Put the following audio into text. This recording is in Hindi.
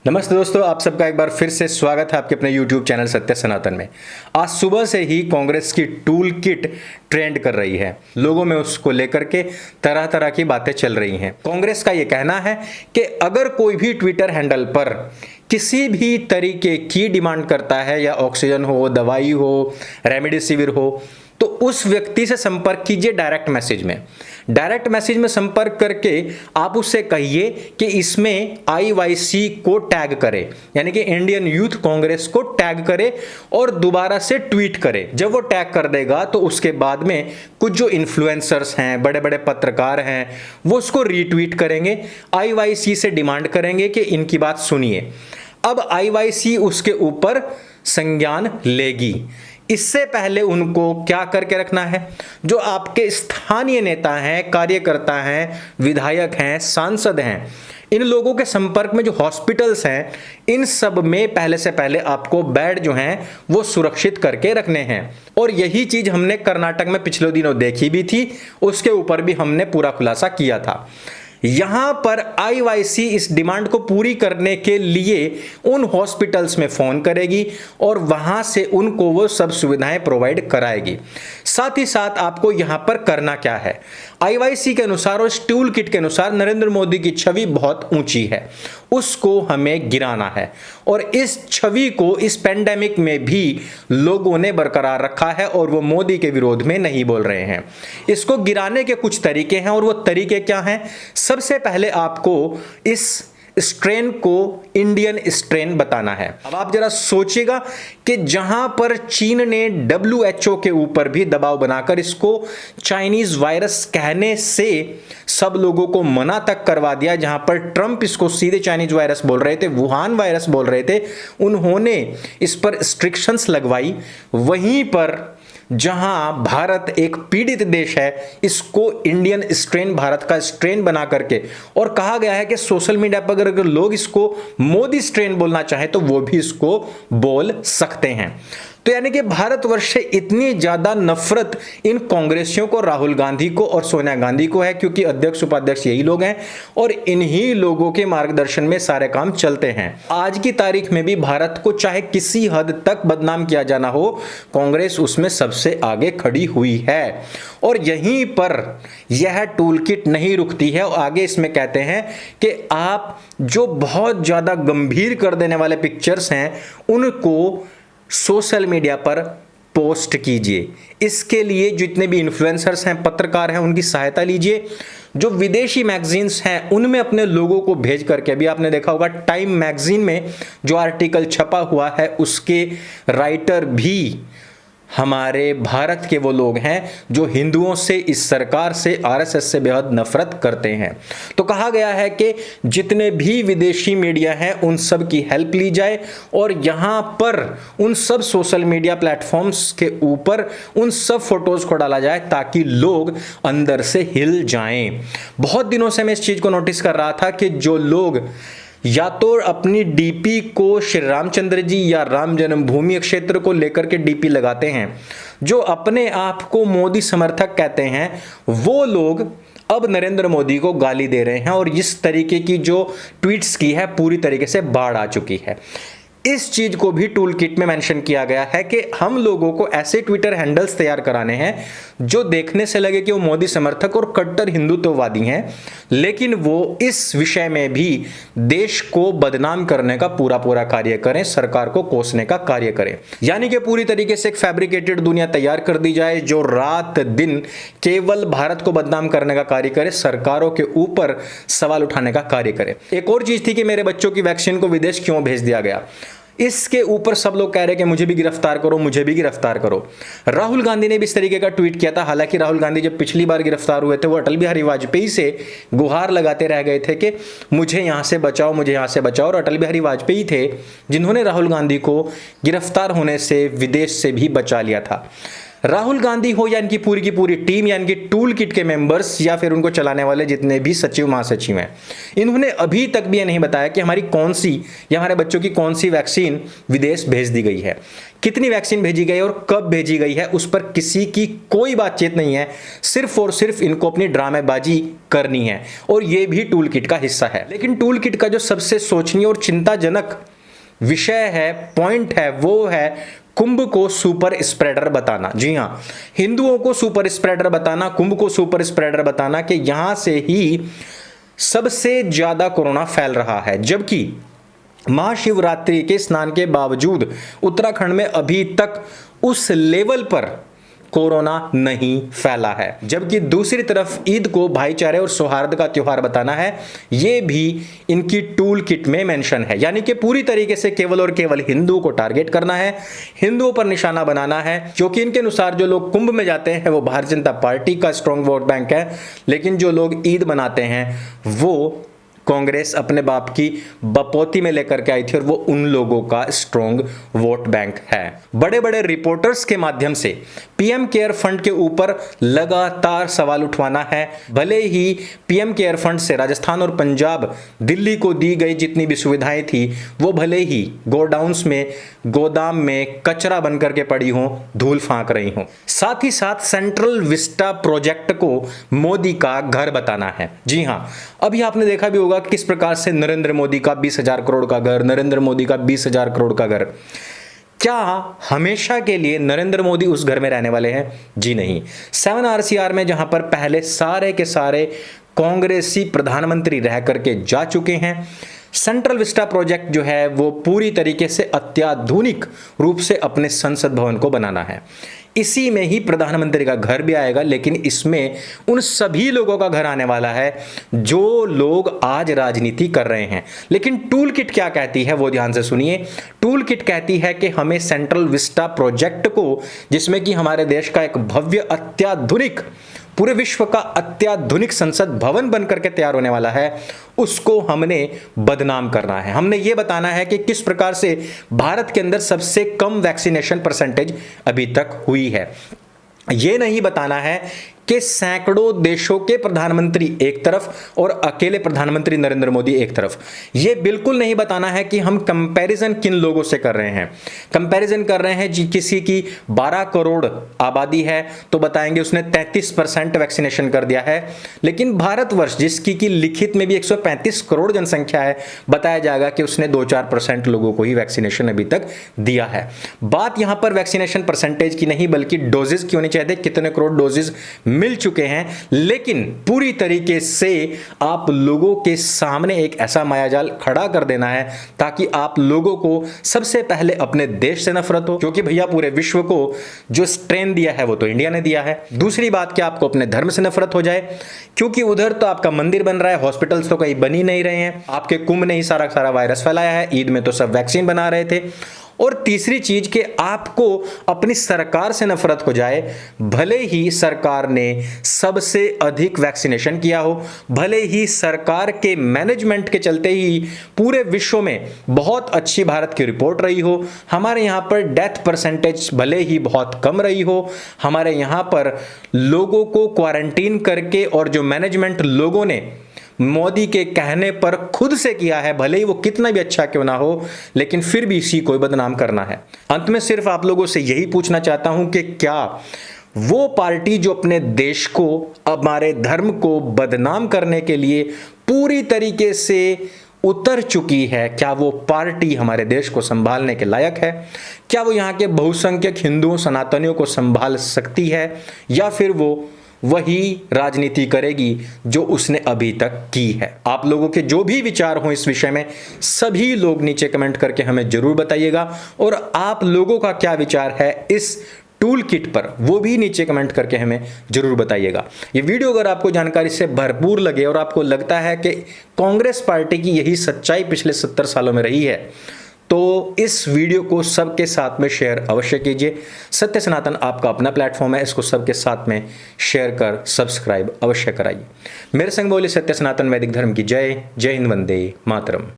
नमस्ते दोस्तों, आप सबका एक बार फिर से स्वागत है आपके अपने YouTube चैनल सत्य सनातन में। आज सुबह से ही कांग्रेस की टूल किट ट्रेंड कर रही है। लोगों में उसको लेकर के तरह तरह की बातें चल रही हैं। कांग्रेस का ये कहना है कि अगर कोई भी ट्विटर हैंडल पर किसी भी तरीके की डिमांड करता है, या ऑक्सीजन हो, दवाई हो, रेमडेसिविर हो, तो उस व्यक्ति से संपर्क कीजिए डायरेक्ट मैसेज में संपर्क करके आप उससे कहिए कि इसमें आईवाईसी को टैग करे, यानी कि इंडियन यूथ कांग्रेस को टैग करे और दोबारा से ट्वीट करे। जब वो टैग कर देगा तो उसके बाद में कुछ जो इन्फ्लुएंसर्स हैं, बड़े बड़े पत्रकार हैं, वो उसको रीट्वीट करेंगे, आईवाईसी से डिमांड करेंगे कि इनकी बात सुनिए। अब आईवाईसी उसके ऊपर संज्ञान लेगी। इससे पहले उनको क्या करके रखना है, जो आपके स्थानीय नेता हैं, कार्यकर्ता हैं, विधायक हैं, सांसद हैं, इन लोगों के संपर्क में जो हॉस्पिटल्स हैं, इन सब में पहले से पहले आपको बेड जो हैं वो सुरक्षित करके रखने हैं। और यही चीज हमने कर्नाटक में पिछले दिनों देखी भी थी, उसके ऊपर भी हमने पूरा खुलासा किया था। यहां पर आईवाईसी इस डिमांड को पूरी करने के लिए उन हॉस्पिटल्स में फोन करेगी और वहां से उनको वो सब सुविधाएं प्रोवाइड कराएगी। साथ ही साथ आपको यहां पर करना क्या है, आईवाईसी के अनुसार और इस टूल किट के अनुसार नरेंद्र मोदी की छवि बहुत ऊंची है, उसको हमें गिराना है। और इस छवि को इस पेंडेमिक में भी लोगों ने बरकरार रखा है और वो मोदी के विरोध में नहीं बोल रहे हैं। इसको गिराने के कुछ तरीके हैं, और वो तरीके क्या हैं? सबसे पहले आपको इस स्ट्रेन को इंडियन स्ट्रेन बताना है। अब आप जरा सोचिएगा कि जहां पर चीन ने WHO के ऊपर भी दबाव बनाकर इसको चाइनीज वायरस कहने से सब लोगों को मना तक करवा दिया, जहां पर ट्रंप इसको सीधे चाइनीज वायरस बोल रहे थे, वुहान वायरस बोल रहे थे, उन्होंने इस पर रिस्ट्रिक्शंस लगवाई। वहीं पर जहां भारत एक पीड़ित देश है, इसको इंडियन स्ट्रेन, भारत का स्ट्रेन बना करके, और कहा गया है कि सोशल मीडिया पर अगर लोग इसको मोदी स्ट्रेन बोलना चाहे तो वो भी इसको बोल सकते हैं। तो यानी कि भारतवर्ष से इतनी ज्यादा नफरत इन कांग्रेसियों को, राहुल गांधी को और सोनिया गांधी को है, क्योंकि अध्यक्ष उपाध्यक्ष यही लोग हैं और इन्हीं लोगों के मार्गदर्शन में सारे काम चलते हैं। आज की तारीख में भी भारत को चाहे किसी हद तक बदनाम किया जाना हो, कांग्रेस उसमें सबसे आगे खड़ी हुई है। और यहीं पर यह टूल किट नहीं रुकती है, और आगे इसमें कहते हैं कि आप जो बहुत ज्यादा गंभीर कर देने वाले पिक्चर्स हैं उनको सोशल मीडिया पर पोस्ट कीजिए। इसके लिए जितने भी इन्फ्लुएंसर्स हैं, पत्रकार हैं, उनकी सहायता लीजिए। जो विदेशी मैगजीन्स हैं उनमें अपने लोगों को भेज करके, अभी आपने देखा होगा टाइम मैगजीन में जो आर्टिकल छपा हुआ है उसके राइटर भी हमारे भारत के वो लोग हैं जो हिंदुओं से, इस सरकार से, RSS से बेहद नफरत करते हैं। तो कहा गया है कि जितने भी विदेशी मीडिया हैं उन सब की हेल्प ली जाए और यहां पर उन सब सोशल मीडिया प्लेटफॉर्म्स के ऊपर उन सब फोटोज को डाला जाए ताकि लोग अंदर से हिल जाएं। बहुत दिनों से मैं इस चीज को नोटिस कर रहा था कि जो लोग या तो अपनी डीपी को श्री रामचंद्र जी या राम जन्मभूमि क्षेत्र को लेकर के डीपी लगाते हैं, जो अपने आप को मोदी समर्थक कहते हैं, वो लोग अब नरेंद्र मोदी को गाली दे रहे हैं और इस तरीके की जो ट्वीट्स की है पूरी तरीके से बाढ़ आ चुकी है। इस चीज को भी टूल किट में मेंशन किया गया है कि हम लोगों को ऐसे ट्विटर हैंडल्स तैयार कराने हैं जो देखने से लगे कि वो मोदी समर्थक और कट्टर हिंदुत्ववादी हैं, लेकिन वो इस विषय में भी देश को बदनाम करने का पूरा पूरा कार्य करें, सरकार को कोसने का कार्य करें। यानी कि पूरी तरीके से एक फैब्रिकेटेड दुनिया तैयार कर दी जाए जो रात दिन केवल भारत को बदनाम करने का कार्य करे, सरकारों के ऊपर सवाल उठाने का कार्य करे। एक और चीज थी कि मेरे बच्चों की वैक्सीन को विदेश क्यों भेज दिया गया, इसके ऊपर सब लोग कह रहे हैं कि मुझे भी गिरफ्तार करो, मुझे भी गिरफ्तार करो। राहुल गांधी ने भी इस तरीके का ट्वीट किया था। हालांकि राहुल गांधी जब पिछली बार गिरफ्तार हुए थे वो अटल बिहारी वाजपेयी से गुहार लगाते रह गए थे कि मुझे यहां से बचाओ, मुझे यहां से बचाओ, और अटल बिहारी वाजपेयी थे जिन्होंने राहुल गांधी को गिरफ्तार होने से, विदेश से भी बचा लिया था। राहुल गांधी हो या इनकी पूरी की पूरी टीम या इनकी टूल किट के मेंबर्स या फिर उनको चलाने वाले जितने भी सचिव महासचिव हैं, इन्होंने अभी तक भी ये नहीं बताया कि हमारी कौन सी या हमारे बच्चों की कौन सी वैक्सीन विदेश भेज दी गई है, कितनी वैक्सीन भेजी गई और कब भेजी गई है, उस पर किसी की कोई बातचीत नहीं है। सिर्फ और सिर्फ इनको अपनी ड्रामेबाजी करनी है और ये भी टूल किट का हिस्सा है। लेकिन टूल किट का जो सबसे सोचनीय और चिंताजनक विषय है, पॉइंट है, वो है कुंभ को सुपर स्प्रेडर बताना। जी हां, हिंदुओं को सुपर स्प्रेडर बताना, कुंभ को सुपर स्प्रेडर बताना कि यहां से ही सबसे ज्यादा कोरोना फैल रहा है। जबकि महाशिवरात्रि के स्नान के बावजूद उत्तराखंड में अभी तक उस लेवल पर कोरोना नहीं फैला है। जबकि दूसरी तरफ ईद को भाईचारे और सौहार्द का त्योहार बताना है, यह भी इनकी टूल किट में मेंशन है। यानी कि पूरी तरीके से केवल और केवल हिंदुओं को टारगेट करना है, हिंदुओं पर निशाना बनाना है, क्योंकि इनके अनुसार जो लोग कुंभ में जाते हैं वो भारतीय जनता पार्टी का स्ट्रॉन्ग वोट बैंक है, लेकिन जो लोग ईद मनाते हैं वो कांग्रेस अपने बाप की बपौती में लेकर के आई थी और वो उन लोगों का स्ट्रॉन्ग वोट बैंक है। बड़े बड़े रिपोर्टर्स के माध्यम से पीएम केयर फंड के ऊपर लगातार सवाल उठवाना है। भले ही पीएम केयर फंड से राजस्थान और पंजाब, दिल्ली को दी गई जितनी भी सुविधाएं थी वो भले ही गोडाउन्स में, गोदाम में कचरा बन करके पड़ी हो, धूल फांक रही हो। साथ ही साथ सेंट्रल विस्टा प्रोजेक्ट को मोदी का घर बताना है। जी हां, अभी आपने देखा भी होगा किस प्रकार से नरेंद्र मोदी का 20,000 करोड़ का घर, नरेंद्र मोदी का 20,000 करोड़ का घर। क्या हमेशा के लिए नरेंद्र मोदी उस घर में रहने वाले हैं? जी नहीं। 7 RCR में जहां पर पहले सारे के सारे कांग्रेसी प्रधानमंत्री रह करके जा चुके हैं, सेंट्रल विस्टा प्रोजेक्ट जो है वो पूरी तरीके से अत्याधुनिक रूप से अपने संसद भवन को बनाना है। इसी में ही प्रधानमंत्री का घर भी आएगा, लेकिन इसमें उन सभी लोगों का घर आने वाला है जो लोग आज राजनीति कर रहे हैं। लेकिन टूल किट क्या कहती है वो ध्यान से सुनिए। टूल किट कहती है कि हमें सेंट्रल विस्टा प्रोजेक्ट को, जिसमें कि हमारे देश का एक भव्य अत्याधुनिक, पूरे विश्व का अत्याधुनिक संसद भवन बनकर के तैयार होने वाला है, उसको हमने बदनाम करना है। हमने ये बताना है कि किस प्रकार से भारत के अंदर सबसे कम वैक्सीनेशन परसेंटेज अभी तक हुई है। ये नहीं बताना है कि सैकड़ों देशों के प्रधानमंत्री एक तरफ और अकेले प्रधानमंत्री नरेंद्र मोदी एक तरफ। यह बिल्कुल नहीं बताना है कि हम कंपैरिजन किन लोगों से कर रहे हैं। कंपैरिजन कर रहे हैं जी, किसी की 12 करोड़ आबादी है तो बताएंगे उसने 33% वैक्सीनेशन कर दिया है, लेकिन भारतवर्ष जिसकी की लिखित में भी 135 करोड़ जनसंख्या है, बताया जाएगा कि उसने 2-4% लोगों को ही वैक्सीनेशन अभी तक दिया है। बात यहां पर वैक्सीनेशन परसेंटेज की नहीं बल्कि डोजेस की होनी चाहिए, कितने करोड़ डोजेस मिल चुके हैं। लेकिन पूरी तरीके से आप लोगों के सामने एक ऐसा मायाजाल खड़ा कर देना है ताकि आप लोगों को सबसे पहले अपने देश से नफरत हो, क्योंकि भैया पूरे विश्व को जो स्ट्रेन दिया है वो तो इंडिया ने दिया है। दूसरी बात कि आपको अपने धर्म से नफरत हो जाए, क्योंकि उधर तो आपका मंदिर बन रहा है, हॉस्पिटल्स तो कहीं बन ही नहीं रहे हैं, आपके कुंभ ने ही सारा वायरस फैलाया है, ईद में तो सब वैक्सीन बना रहे थे। और तीसरी चीज कि आपको अपनी सरकार से नफरत हो जाए, भले ही सरकार ने सबसे अधिक वैक्सीनेशन किया हो, भले ही सरकार के मैनेजमेंट के चलते ही पूरे विश्व में बहुत अच्छी भारत की रिपोर्ट रही हो, हमारे यहां पर डेथ परसेंटेज भले ही बहुत कम रही हो, हमारे यहां पर लोगों को क्वारंटीन करके और जो मैनेजमेंट लोगों ने मोदी के कहने पर खुद से किया है, भले ही वो कितना भी अच्छा क्यों ना हो, लेकिन फिर भी इसी को बदनाम करना है। अंत में सिर्फ आप लोगों से यही पूछना चाहता हूं कि क्या वो पार्टी जो अपने देश को, हमारे धर्म को बदनाम करने के लिए पूरी तरीके से उतर चुकी है, क्या वो पार्टी हमारे देश को संभालने के लायक है? क्या वो यहाँ के बहुसंख्यक हिंदुओं, सनातनियों को संभाल सकती है, या फिर वो वही राजनीति करेगी जो उसने अभी तक की है? आप लोगों के जो भी विचार हो इस विषय में, सभी लोग नीचे कमेंट करके हमें जरूर बताइएगा। और आप लोगों का क्या विचार है इस टूल किट पर, वो भी नीचे कमेंट करके हमें जरूर बताइएगा। ये वीडियो अगर आपको जानकारी से भरपूर लगे और आपको लगता है कि कांग्रेस पार्टी की यही सच्चाई पिछले 70 सालों में रही है, तो इस वीडियो को सबके साथ में शेयर अवश्य कीजिए। सत्य सनातन आपका अपना प्लेटफॉर्म है, इसको सबके साथ में शेयर कर सब्सक्राइब अवश्य कराइए। मेरे संग बोले सत्य सनातन वैदिक धर्म की जय। जय हिंद, वंदे मातरम।